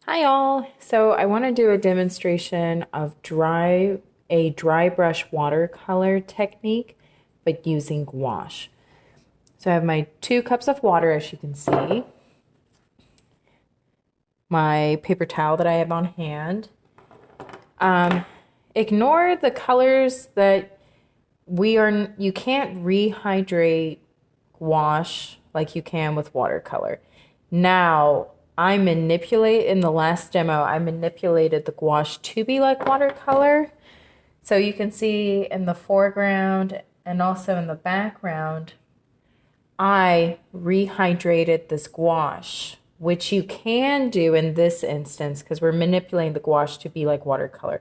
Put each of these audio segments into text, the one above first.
Hi all. So I want to do a demonstration of a dry brush watercolor technique, but using gouache. So I have my 2 cups of water, as you can see, my paper towel that I have on hand. Ignore the colors that you can't rehydrate gouache like you can with watercolor. Now, in the last demo, I manipulated the gouache to be like watercolor. So you can see in the foreground and also in the background, I rehydrated this gouache, which you can do in this instance because we're manipulating the gouache to be like watercolor.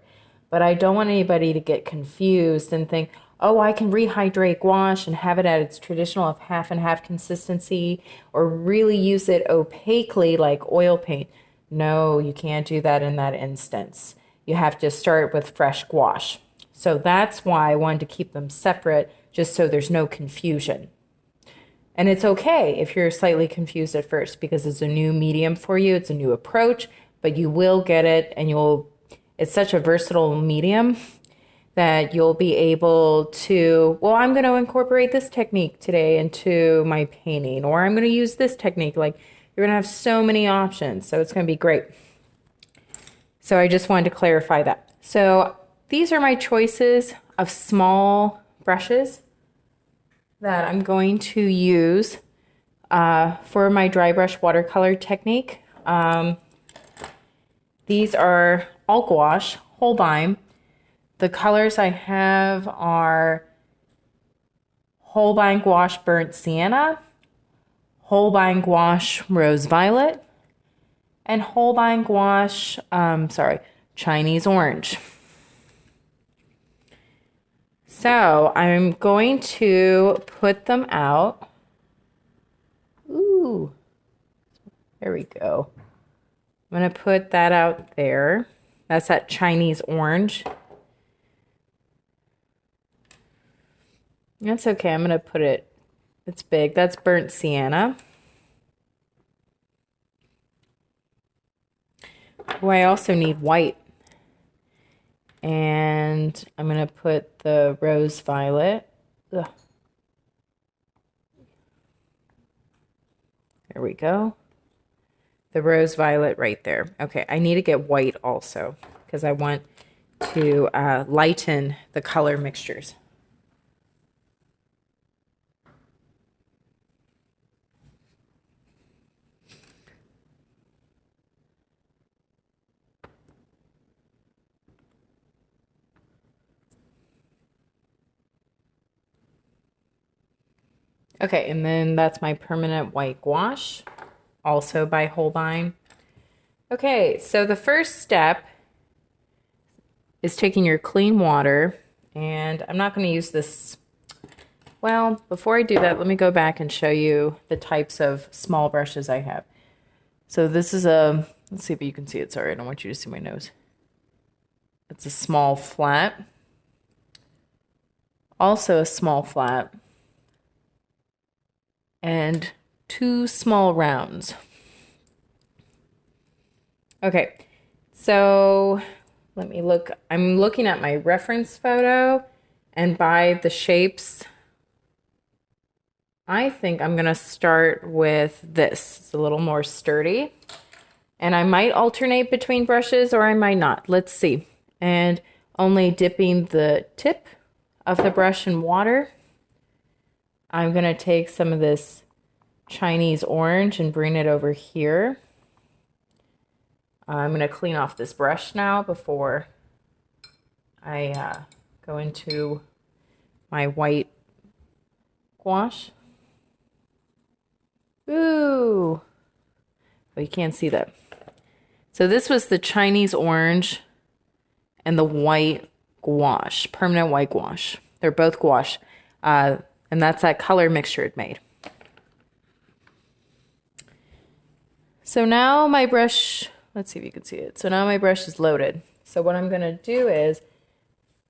But I don't want anybody to get confused and think, oh, I can rehydrate gouache and have it at its traditional of half and half consistency or really use it opaquely like oil paint. No, you can't do that in that instance. You have to start with fresh gouache. So that's why I wanted to keep them separate, just so there's no confusion. And it's okay if you're slightly confused at first because it's a new medium for you, it's a new approach, but you will get it and it's such a versatile medium that you'll be able to, well, I'm going to incorporate this technique today into my painting, or I'm going to use this technique. Like, you're going to have so many options, so it's going to be great. So I just wanted to clarify that. So these are my choices of small brushes that I'm going to use for my dry brush watercolor technique. These are all gouache, Holbein. The colors I have are Holbein gouache burnt sienna, Holbein gouache rose violet, and Holbein gouache, Chinese orange. So I'm going to put them out. Ooh, there we go. I'm going to put that out there. That's that Chinese orange. That's okay. I'm going to put it, it's big. That's burnt sienna. Oh, I also need white. And I'm going to put the rose violet. Ugh. There we go. The rose violet right there. Okay, I need to get white also because I want to lighten the color mixtures. Okay, and then that's my permanent white gouache, also by Holbein. Okay, so the first step is taking your clean water, and I'm not going to use this. Well, before I do that, let me go back and show you the types of small brushes I have. So this is let's see if you can see it. Sorry, I don't want you to see my nose. It's a small flat. Also a small flat. And 2 small rounds. Okay, so let me look. I'm looking at my reference photo, and by the shapes, I think I'm gonna start with this. It's a little more sturdy. And I might alternate between brushes or I might not. Let's see. And only dipping the tip of the brush in water. I'm gonna take some of this Chinese orange and bring it over here. I'm going to clean off this brush now before I go into my white gouache. Ooh. Oh, you can't see that. So this was the Chinese orange and the white gouache, permanent white gouache. They're both gouache. And that's that color mixture it made. So now my brush, let's see if you can see it. So now my brush is loaded. So what I'm going to do is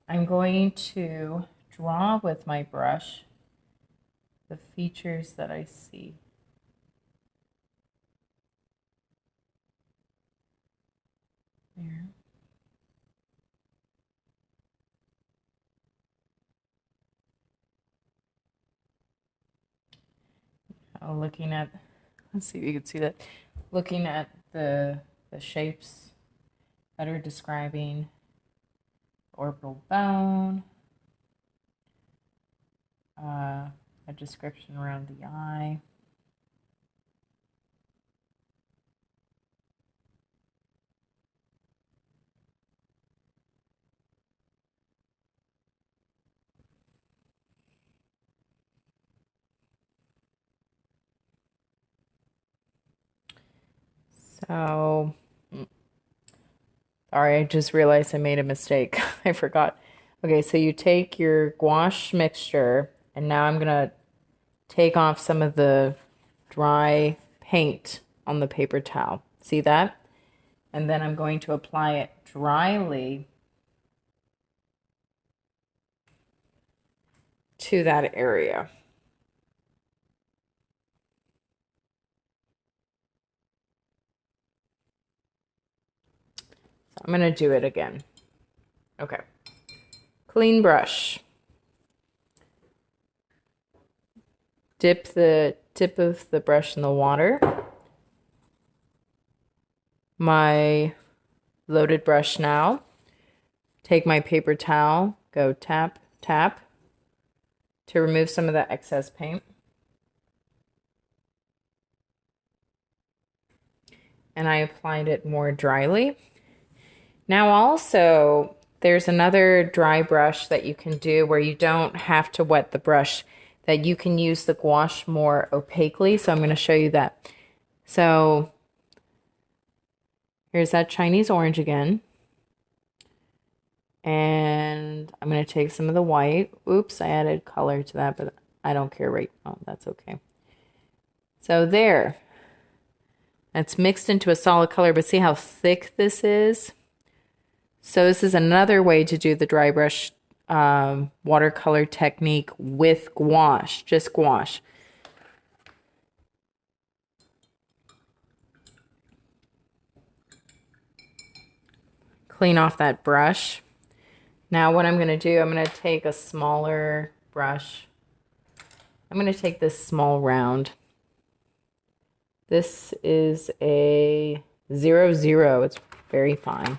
I'm going to draw with my brush the features that I see. There. Oh, looking at, let's see if you can see that. Looking at the shapes that are describing orbital bone, a description around the eye. So, sorry, I just realized I made a mistake. I forgot. Okay, so you take your gouache mixture, and now I'm gonna take off some of the dry paint on the paper towel. See that? And then I'm going to apply it dryly to that area. So I'm going to do it again. Okay. Clean brush. Dip the tip of the brush in the water. My loaded brush now. Take my paper towel, go tap, tap to remove some of the excess paint. And I applied it more dryly. Now also, there's another dry brush that you can do where you don't have to wet the brush, that you can use the gouache more opaquely. So I'm going to show you that. So here's that Chinese orange again. And I'm going to take some of the white. Oops, I added color to that, but I don't care right now. That's okay. So there. It's mixed into a solid color, but see how thick this is? So this is another way to do the dry brush watercolor technique with gouache, just gouache. Clean off that brush. Now what I'm going to do, I'm going to take a smaller brush. I'm going to take this small round. This is a 00. It's very fine.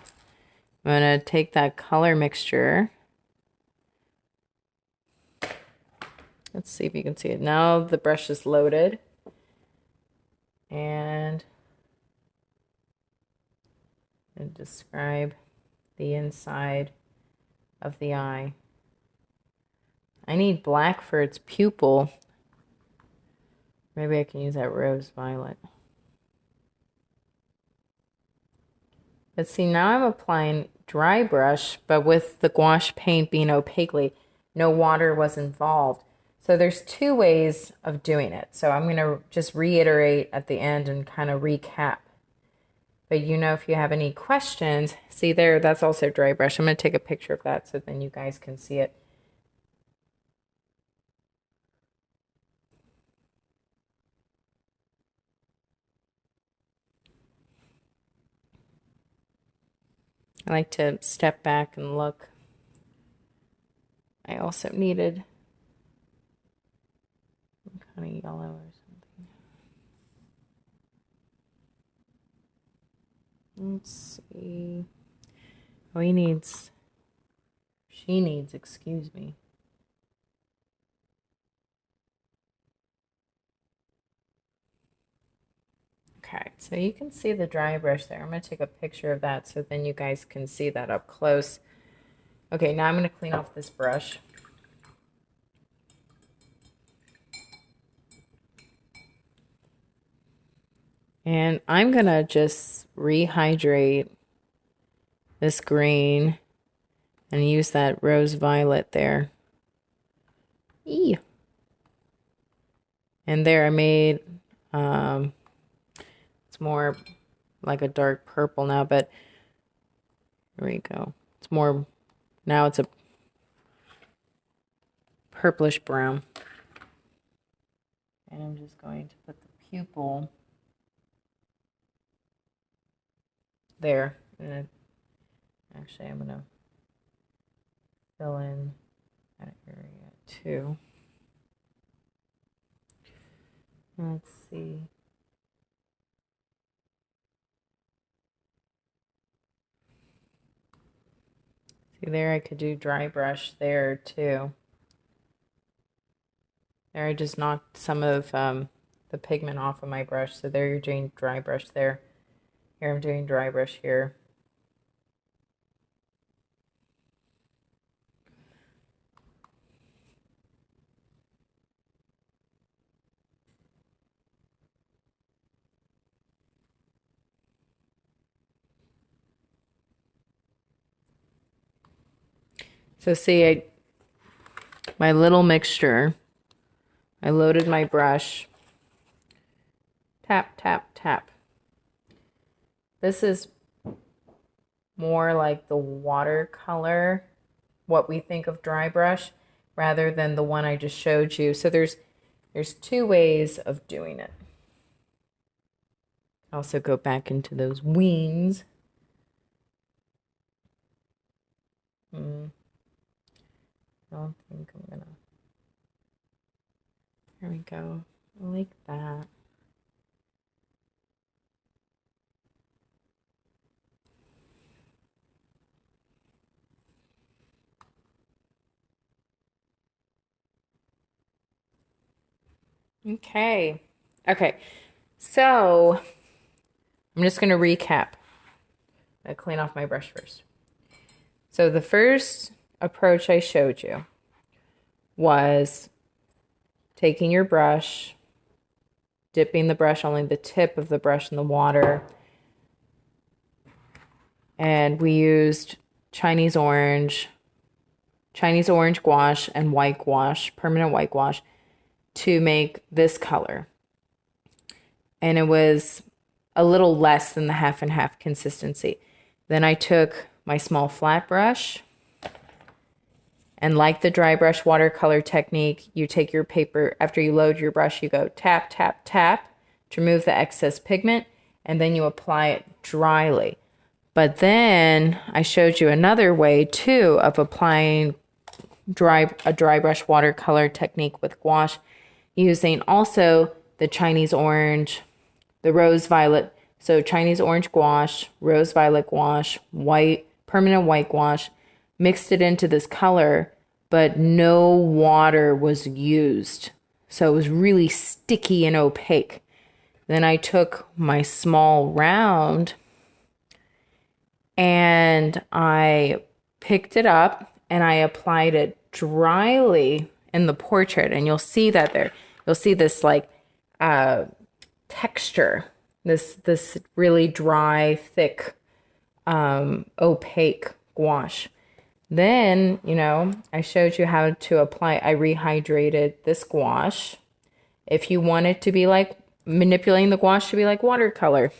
I'm going to take that color mixture. Let's see if you can see it. Now the brush is loaded. And describe the inside of the eye. I need black for its pupil. Maybe I can use that rose violet. But see, now I'm applying dry brush, but with the gouache paint being opaquely, no water was involved. So there's two ways of doing it. So I'm going to just reiterate at the end and kind of recap. But you know, if you have any questions, see there, that's also dry brush. I'm going to take a picture of that so then you guys can see it. I like to step back and look. I also needed some kind of yellow or something. Let's see. Oh, she needs, excuse me. Okay, so you can see the dry brush there. I'm going to take a picture of that so then you guys can see that up close. Okay, now I'm going to clean off this brush. And I'm going to just rehydrate this green and use that rose violet there. Eee. And there I made, it's more like a dark purple now, but there we go. It's more, now it's a purplish brown. And I'm just going to put the pupil there. And Actually, I'm gonna fill in that area too. Let's see. See there, I could do dry brush there too. There, I just knocked some of the pigment off of my brush. So there, you're doing dry brush there. Here, I'm doing dry brush here. So see, my little mixture, I loaded my brush. Tap, tap, tap. This is more like the watercolor, what we think of dry brush, rather than the one I just showed you. So there's two ways of doing it. Also go back into those wings. I don't think I'm gonna. There we go. I like that. Okay. Okay. So I'm just going to recap. I clean off my brush first. So the first approach I showed you was taking your brush, dipping the brush, only the tip of the brush in the water. And we used Chinese orange gouache, and white gouache, permanent white gouache, to make this color. And it was a little less than the half and half consistency. Then I took my small flat brush, and like the dry brush watercolor technique, you take your paper, after you load your brush, you go tap, tap, tap to remove the excess pigment, and then you apply it dryly. But then I showed you another way too of applying a dry brush watercolor technique with gouache, using also the Chinese orange, the rose violet. So Chinese orange gouache, rose violet gouache, white, permanent white gouache, mixed it into this color, but no water was used. So it was really sticky and opaque. Then I took my small round and I picked it up and I applied it dryly in the portrait. And you'll see that there. You'll see this like texture, this really dry, thick, opaque gouache. Then, I showed you how to apply. I rehydrated this gouache. If you want it to be like manipulating the gouache to be like watercolor.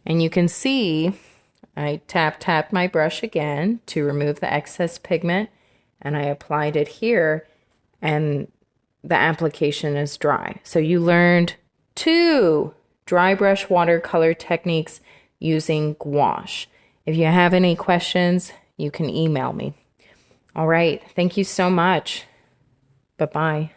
And you can see I tapped my brush again to remove the excess pigment, and I applied it here, and the application is dry. So you learned 2 dry brush watercolor techniques using gouache. If you have any questions, you can email me. All right. Thank you so much. Bye-bye.